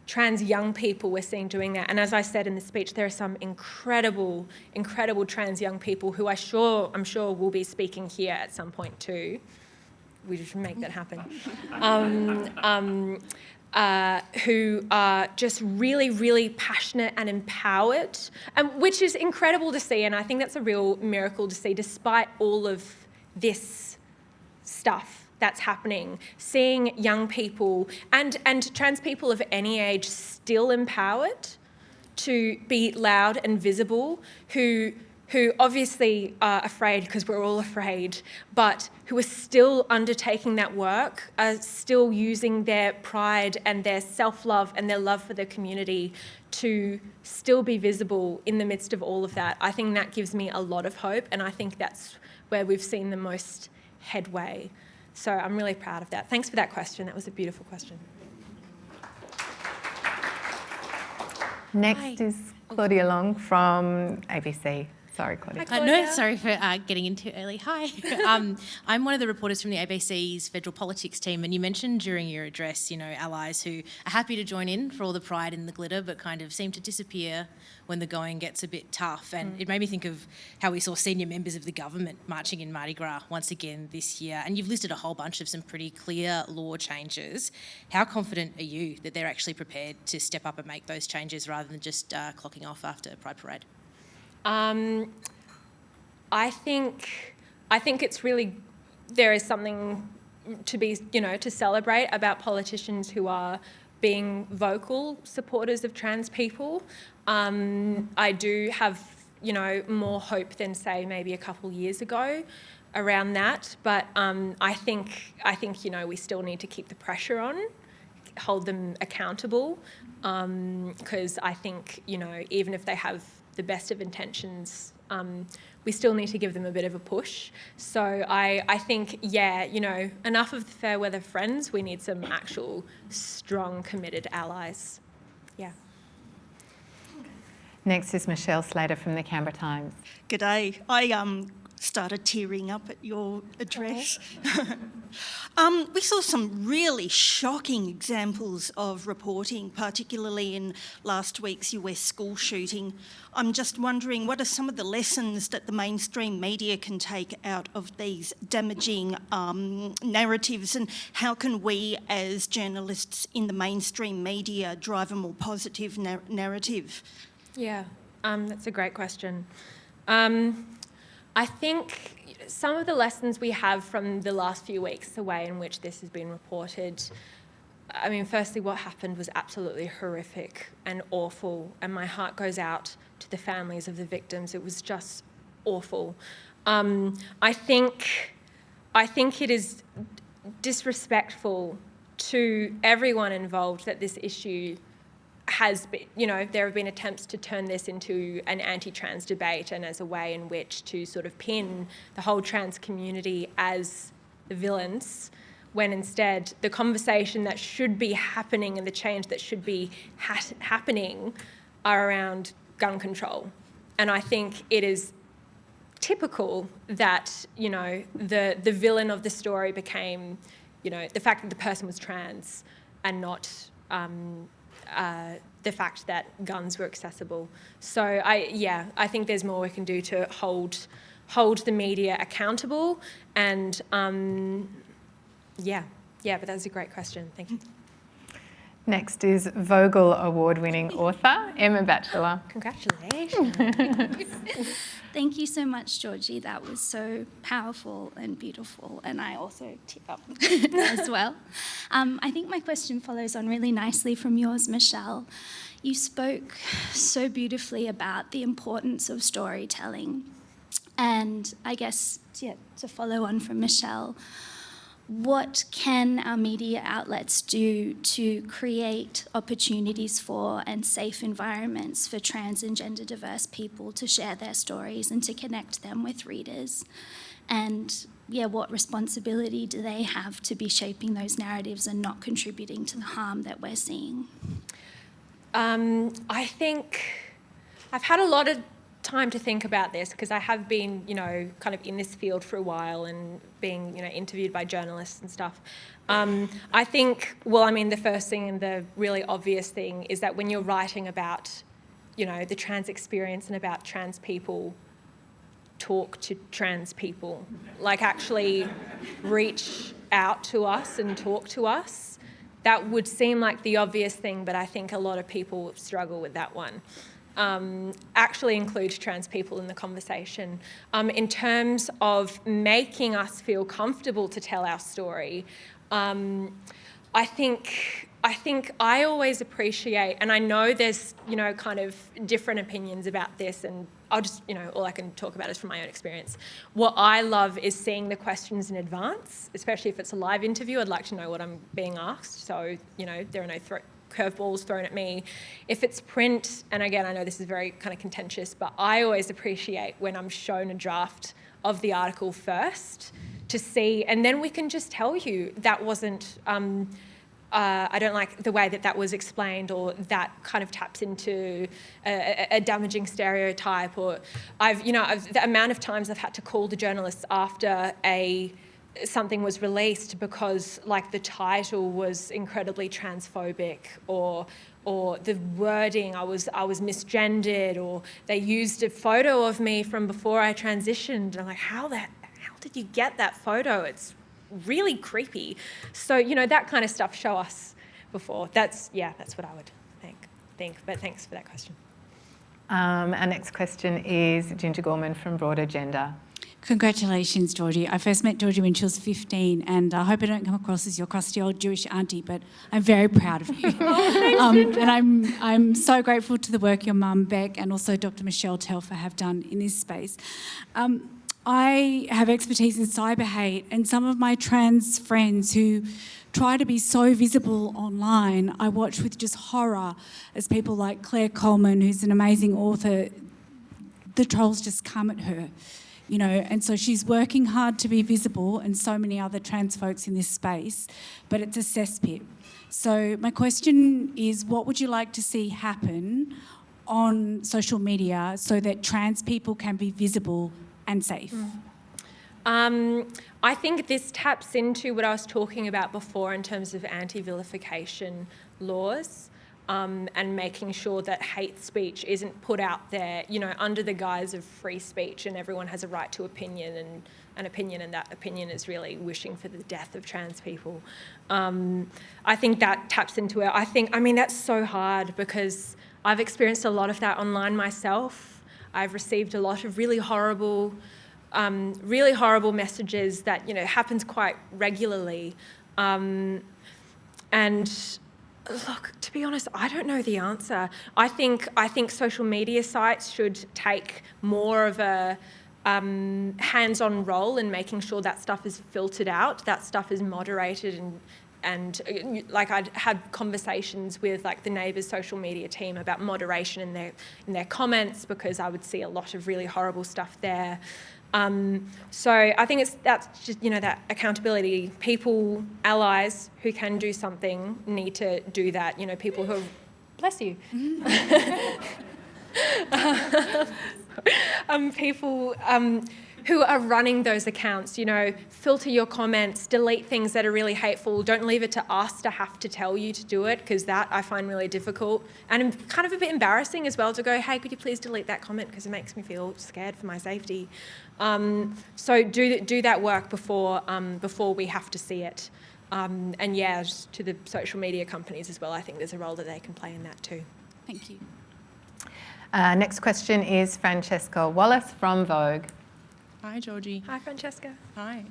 trans young people we're seeing doing that. And as I said in the speech, there are some incredible, incredible trans young people who I'm sure will be speaking here at some point too. We should make that happen. Who are just really, really passionate and empowered, which is incredible to see. And I think that's a real miracle to see, despite all of this stuff that's happening. Seeing young people and trans people of any age still empowered to be loud and visible, who who obviously are afraid because we're all afraid, but who are still undertaking that work, are still using their pride and their self-love and their love for their community to still be visible in the midst of all of that. I think that gives me a lot of hope, and I think that's where we've seen the most headway. So I'm really proud of that. Thanks for that question. That was a beautiful question. Next is Claudia Long from ABC. Sorry, Claudia. No, sorry for getting in too early. Hi. I'm one of the reporters from the ABC's federal politics team, and you mentioned during your address, allies who are happy to join in for all the pride and the glitter, but kind of seem to disappear when the going gets a bit tough. And it made me think of how we saw senior members of the government marching in Mardi Gras once again this year. And you've listed a whole bunch of some pretty clear law changes. How confident are you that they're actually prepared to step up and make those changes rather than just clocking off after Pride Parade? I think it's really, there is something to be, to celebrate about politicians who are being vocal supporters of trans people. I do have, more hope than, say, maybe a couple years ago around that. But I think, we still need to keep the pressure on, hold them accountable, because I think, even if they have the best of intentions, we still need to give them a bit of a push. So I think, enough of the fair weather friends. We need some actual strong, committed allies. Yeah. Next is Michelle Slater from the Canberra Times. G'day. I started tearing up at your address. We saw some really shocking examples of reporting, particularly in last week's US school shooting. I'm just wondering, what are some of the lessons that the mainstream media can take out of these damaging narratives, and how can we as journalists in the mainstream media drive a more positive narrative? Yeah, that's a great question. I think some of the lessons we have from the last few weeks, the way in which this has been reported, I mean, firstly, what happened was absolutely horrific and awful, and my heart goes out to the families of the victims. It was just awful. I think it is disrespectful to everyone involved that this issue has been, there have been attempts to turn this into an anti-trans debate and as a way in which to sort of pin the whole trans community as the villains, when instead the conversation that should be happening and the change that should be happening are around gun control. And I think it is typical that, the villain of the story became, the fact that the person was trans and not the fact that guns were accessible. So I think there's more we can do to hold the media accountable, and but that's a great question. Thank you. Next is Vogel Award-winning author Emma Batchelor. Congratulations. Thank you so much, Georgie. That was so powerful and beautiful, and I also teared up as well. I think my question follows on really nicely from yours, Michelle. You spoke so beautifully about the importance of storytelling, and I guess, to follow on from Michelle, what can our media outlets do to create opportunities for and safe environments for trans and gender diverse people to share their stories and to connect them with readers? And what responsibility do they have to be shaping those narratives and not contributing to the harm that we're seeing? I think I've had a lot of time to think about this, because I have been, kind of in this field for a while and being, interviewed by journalists and stuff. I think, the first thing and the really obvious thing is that when you're writing about, the trans experience and about trans people, talk to trans people. Like, actually reach out to us and talk to us. That would seem like the obvious thing, but I think a lot of people struggle with that one. Actually include trans people in the conversation. In terms of making us feel comfortable to tell our story, I think I always appreciate, and I know there's, kind of different opinions about this, and I'll just, all I can talk about is from my own experience. What I love is seeing the questions in advance, especially if it's a live interview. I'd like to know what I'm being asked. So, there are no curveballs thrown at me. If it's print, and again, I know this is very kind of contentious, but I always appreciate when I'm shown a draft of the article first to see, and then we can just tell you that wasn't, I don't like the way that was explained, or that kind of taps into a damaging stereotype, or the amount of times I've had to call the journalists after something was released because the title was incredibly transphobic, or the wording, I was misgendered, or they used a photo of me from before I transitioned. And I'm like, how did you get that photo? It's really creepy. So, that kind of stuff, show us before. That's what I would think. But thanks for that question. Our next question is Ginger Gorman from Broader Gender. Congratulations, Georgie. I first met Georgie when she was 15, and I hope I don't come across as your crusty old Jewish auntie, but I'm very proud of you. And I'm so grateful to the work your mum, Beck, and also Dr. Michelle Telfer have done in this space. I have expertise in cyber hate, and some of my trans friends who try to be so visible online, I watch with just horror as people like Claire Coleman, who's an amazing author, the trolls just come at her. And so she's working hard to be visible, and so many other trans folks in this space, but it's a cesspit. So my question is, what would you like to see happen on social media so that trans people can be visible and safe? I think this taps into what I was talking about before in terms of anti-vilification laws. And making sure that hate speech isn't put out there, under the guise of free speech, and everyone has a right to opinion, and an opinion, and that opinion is really wishing for the death of trans people. I think that taps into it. That's so hard because I've experienced a lot of that online myself. I've received a lot of really horrible messages that, happens quite regularly. And look, to be honest, I don't know the answer. I think social media sites should take more of a hands-on role in making sure that stuff is filtered out, that stuff is moderated, and I'd had conversations with the Neighbours social media team about moderation in their comments, because I would see a lot of really horrible stuff there. So I think that's just, that accountability. People, allies who can do something need to do that. People who are, bless you. People who are running those accounts, filter your comments, delete things that are really hateful. Don't leave it to us to have to tell you to do it, because that I find really difficult and kind of a bit embarrassing as well, to go, hey, could you please delete that comment, because it makes me feel scared for my safety. So do that work before we have to see it. And just to the social media companies as well, I think there's a role that they can play in that too. Thank you. Next question is Francesca Wallace from Vogue. Hi, Georgie. Hi, Francesca. Hi.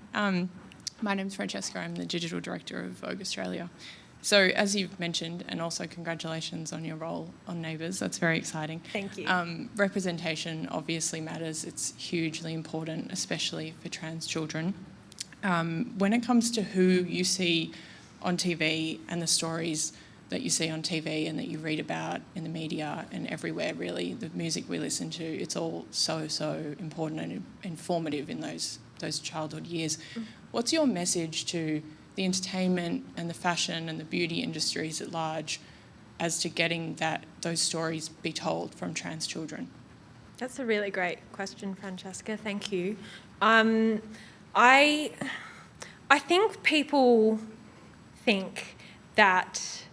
My name's Francesca. I'm the Digital Director of Vogue Australia. So as you've mentioned, and also congratulations on your role on Neighbours, that's very exciting. Thank you. Representation obviously matters. It's hugely important, especially for trans children. When it comes to who you see on TV and the stories that you see on TV and that you read about in the media and everywhere, really, the music we listen to, it's all so important and informative in those childhood years. What's your message to the entertainment and the fashion and the beauty industries at large as to getting those stories be told from trans children? That's a really great question, Francesca. Thank you. I think people think that...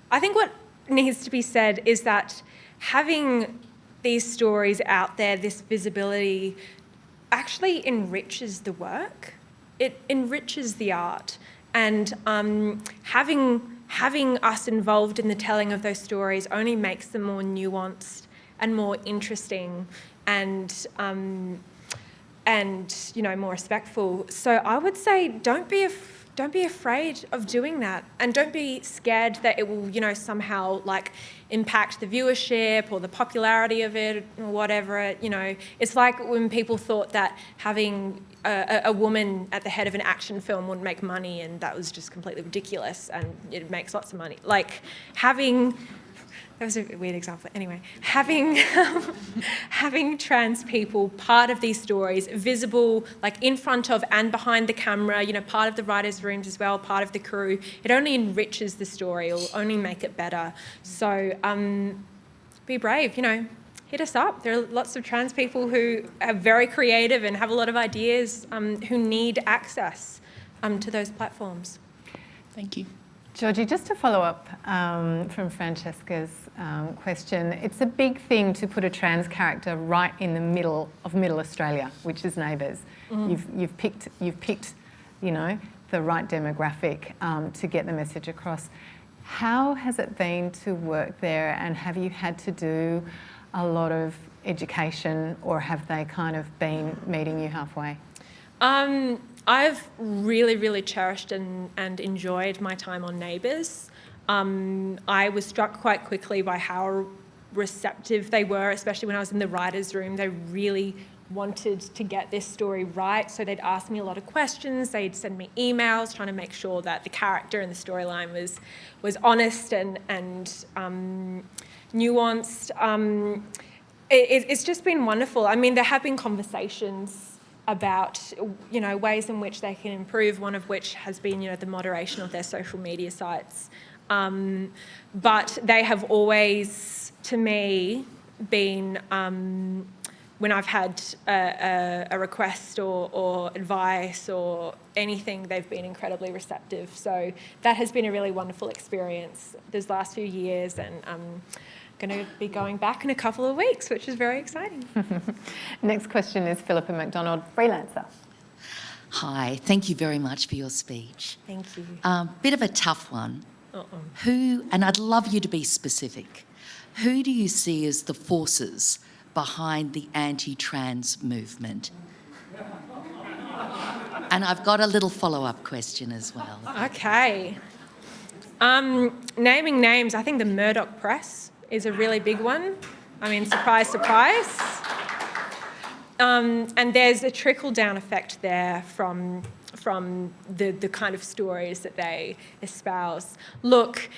I think what needs to be said is that having these stories out there, this visibility, actually enriches the work. It enriches the art. And having us involved in the telling of those stories only makes them more nuanced and more interesting and more respectful. So I would say don't be don't be afraid of doing that, and don't be scared that it will, somehow like impact the viewership or the popularity of it or whatever. It's like when people thought that having a woman at the head of an action film wouldn't make money, and that was just completely ridiculous, and it makes lots of money. Like that was a weird example. Anyway, having trans people part of these stories, visible, like in front of and behind the camera, part of the writers' rooms as well, part of the crew, it only enriches the story, it'll only make it better. So be brave, hit us up. There are lots of trans people who are very creative and have a lot of ideas who need access to those platforms. Thank you. Georgie, just to follow up from Francesca's question, it's a big thing to put a trans character right in the middle of Middle Australia, which is Neighbours. You've picked, the right demographic to get the message across. How has it been to work there, and have you had to do a lot of education, or have they kind of been meeting you halfway? I've really, really cherished and enjoyed my time on Neighbours. I was struck quite quickly by how receptive they were, especially when I was in the writers' room. They really wanted to get this story right, so they'd ask me a lot of questions. They'd send me emails trying to make sure that the character and the storyline was honest and nuanced. It's just been wonderful. I mean, there have been conversations about, ways in which they can improve, one of which has been, the moderation of their social media sites. But they have always, to me, been, when I've had a request or advice or anything, they've been incredibly receptive. So that has been a really wonderful experience these last few years, and going to be going back in a couple of weeks, which is very exciting. Next question is Philippa McDonald, freelancer. Hi, thank you very much for your speech. Thank you. Bit of a tough one. Who, and I'd love you to be specific, who do you see as the forces behind the anti-trans movement? And I've got a little follow-up question as well. Okay. Naming names, I think the Murdoch press is a really big one. I mean, surprise, surprise. And there's a trickle-down effect there from the kind of stories that they espouse. Look,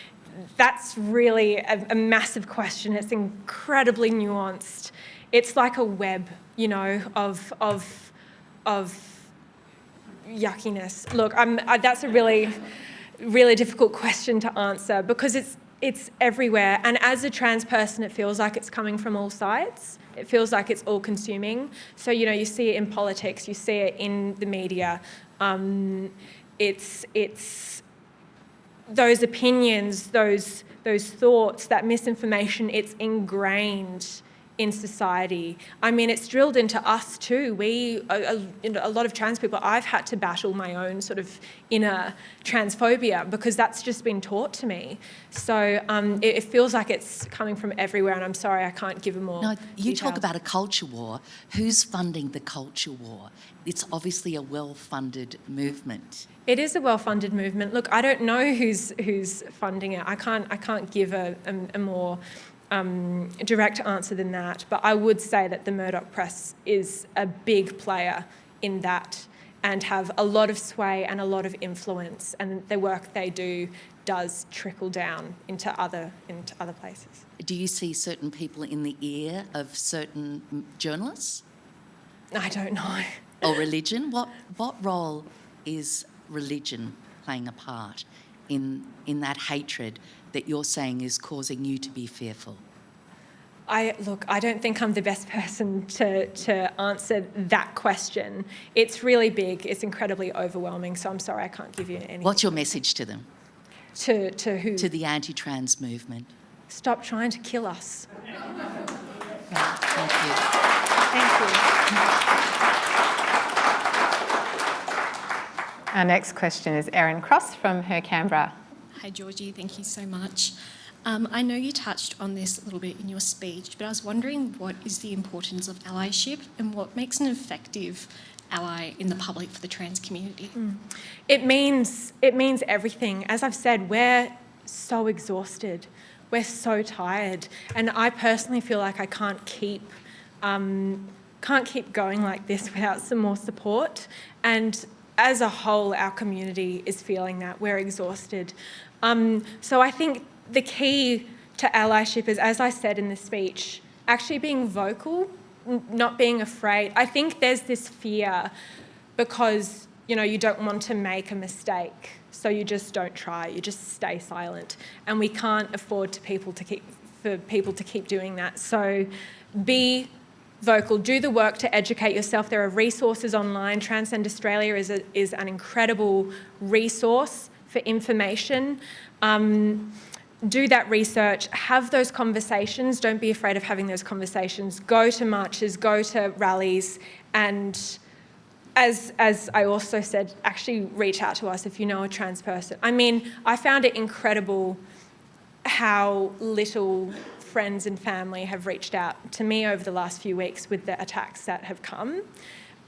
that's really a massive question. It's incredibly nuanced. It's like a web, of yuckiness. Look, that's a really, really difficult question to answer, because it's everywhere. And as a trans person, it feels like it's coming from all sides. It feels like it's all consuming. So, you see it in politics, you see it in the media. It's those opinions, those thoughts, that misinformation, it's ingrained in society. I mean, it's drilled into us too. A lot of trans people, I've had to battle my own sort of inner transphobia, because that's just been taught to me. So it feels like it's coming from everywhere, and I'm sorry I can't give a more You details. talk about a culture war. Who's funding the culture war? It's obviously a well-funded movement. It is a well-funded movement. Look, I don't know who's funding it. I can't give a more direct answer than that, but I would say that the Murdoch press is a big player in that, and have a lot of sway and a lot of influence, and the work they do does trickle down into other places. Do you see certain people in the ear of certain journalists? I don't know. Or religion? What role is religion playing a part in that hatred that you're saying is causing you to be fearful? I don't think I'm the best person to answer that question. It's really big. It's incredibly overwhelming. So I'm sorry I can't give you any. What's your message to them? To who? To the anti-trans movement. Stop trying to kill us. Thank you. Thank you. Our next question is Erin Cross from Her Canberra. Hi Georgie, thank you so much. I know you touched on this a little bit in your speech, but I was wondering what is the importance of allyship and what makes an effective ally in the public for the trans community? It means everything. As I've said, we're so exhausted. We're so tired. And I personally feel like I can't keep going like this without some more support. And as a whole, our community is feeling that. We're exhausted. So I think the key to allyship is, as I said in the speech, actually being vocal, not being afraid. I think there's this fear because, you don't want to make a mistake, so you just don't try, you just stay silent. And we can't afford for people to keep doing that. So be vocal, do the work to educate yourself. There are resources online. Transgender Australia is an incredible resource for information. Do that research, have those conversations. Don't be afraid of having those conversations. Go to marches, go to rallies, and as I also said, actually reach out to us if you know a trans person. I mean, I found it incredible how little friends and family have reached out to me over the last few weeks with the attacks that have come.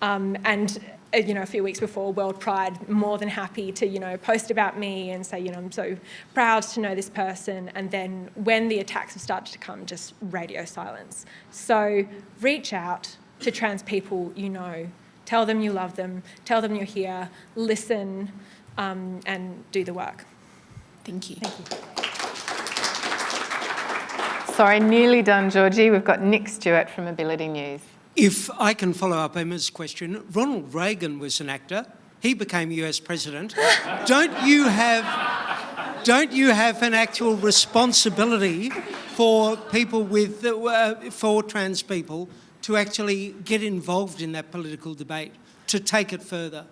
And a few weeks before World Pride, more than happy to, post about me and say, I'm so proud to know this person. And then when the attacks have started to come, just radio silence. So reach out to trans people you know. Tell them you love them. Tell them you're here. Listen and do the work. Thank you. Thank you. Sorry, nearly done, Georgie. We've got Nick Stewart from Ability News. If I can follow up Emma's question, Ronald Reagan was an actor. He became US president. Don't you have an actual responsibility for people for trans people to actually get involved in that political debate, to take it further?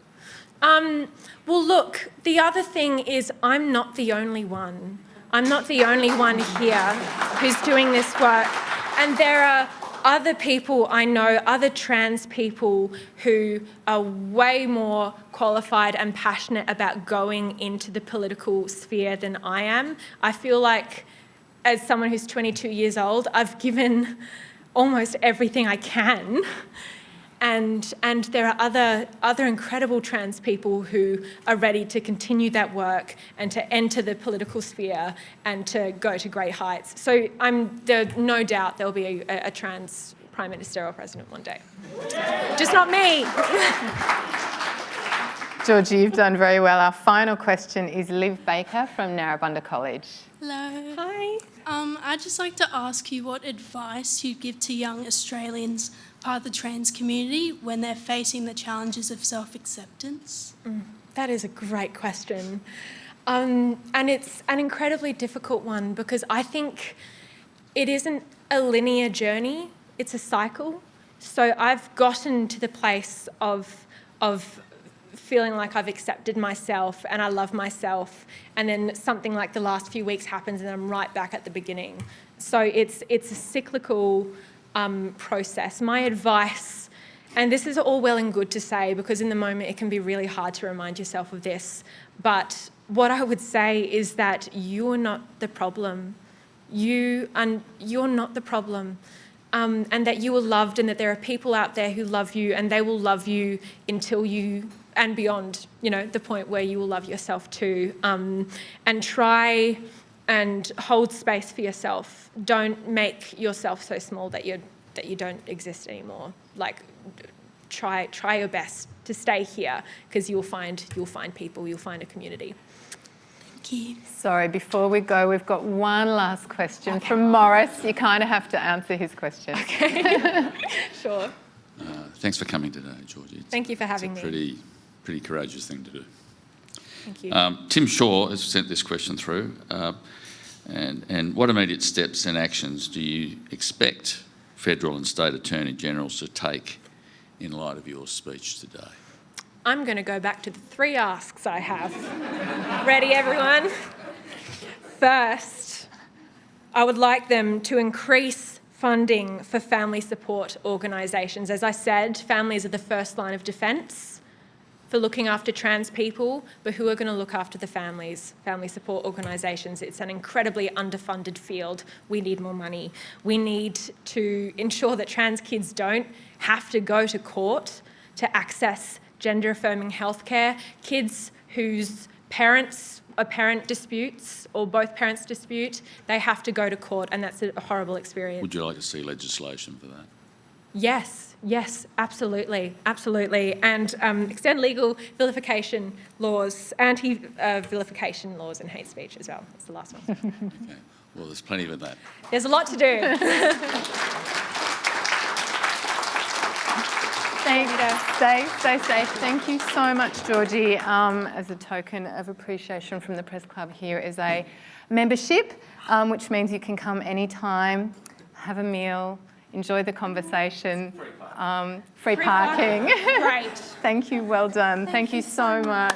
Well, look, the other thing is I'm not the only one. I'm not the only one here who's doing this work. And there are other people I know, other trans people who are way more qualified and passionate about going into the political sphere than I am. I feel like, as someone who's 22 years old, I've given almost everything I can. And there are other incredible trans people who are ready to continue that work and to enter the political sphere and to go to great heights. So there's no doubt there'll be a trans Prime Minister or President one day. Just not me. Georgie, you've done very well. Our final question is Liv Baker from Narrabundah College. Hello. Hi. I'd just like to ask you what advice you'd give to young Australians part of the trans community when they're facing the challenges of self-acceptance? That is a great question. And it's an incredibly difficult one because I think it isn't a linear journey, it's a cycle. So I've gotten to the place of feeling like I've accepted myself and I love myself, and then something like the last few weeks happens and I'm right back at the beginning. So it's a cyclical process. My advice, and this is all well and good to say because in the moment it can be really hard to remind yourself of this, but what I would say is that you're not the problem. You're not the problem. And that you are loved and that there are people out there who love you and they will love you until you, and beyond, the point where you will love yourself too. And try and hold space for yourself. Don't make yourself so small that you don't exist anymore. Like, try your best to stay here because you'll find people, you'll find a community. Thank you. Sorry, before we go, we've got one last question from Morris. You kind of have to answer his question. Okay. Sure. Thanks for coming today, Georgie. Thank you for having me. Pretty courageous thing to do. Thank you. Tim Shaw has sent this question through. And what immediate steps and actions do you expect federal and state attorney generals to take in light of your speech today? I'm going to go back to the 3 asks I have. Ready, everyone? First, I would like them to increase funding for family support organisations. As I said, families are the first line of defence for looking after trans people, but who are going to look after the families? Family support organisations. It's an incredibly underfunded field. We need more money. We need to ensure that trans kids don't have to go to court to access gender-affirming healthcare. Kids whose a parent disputes or both parents dispute, they have to go to court, and that's a horrible experience. Would you like to see legislation for that? Yes, absolutely. And extend legal vilification laws, anti-vilification laws and hate speech as well. That's the last one. Okay. Well, there's plenty of that. There's a lot to do. Stay safe. Thank you so much, Georgie. As a token of appreciation from the Press Club, here is a membership, which means you can come anytime, have a meal, enjoy the conversation. Free parking. Great. Thank you, well done. Thank you so much.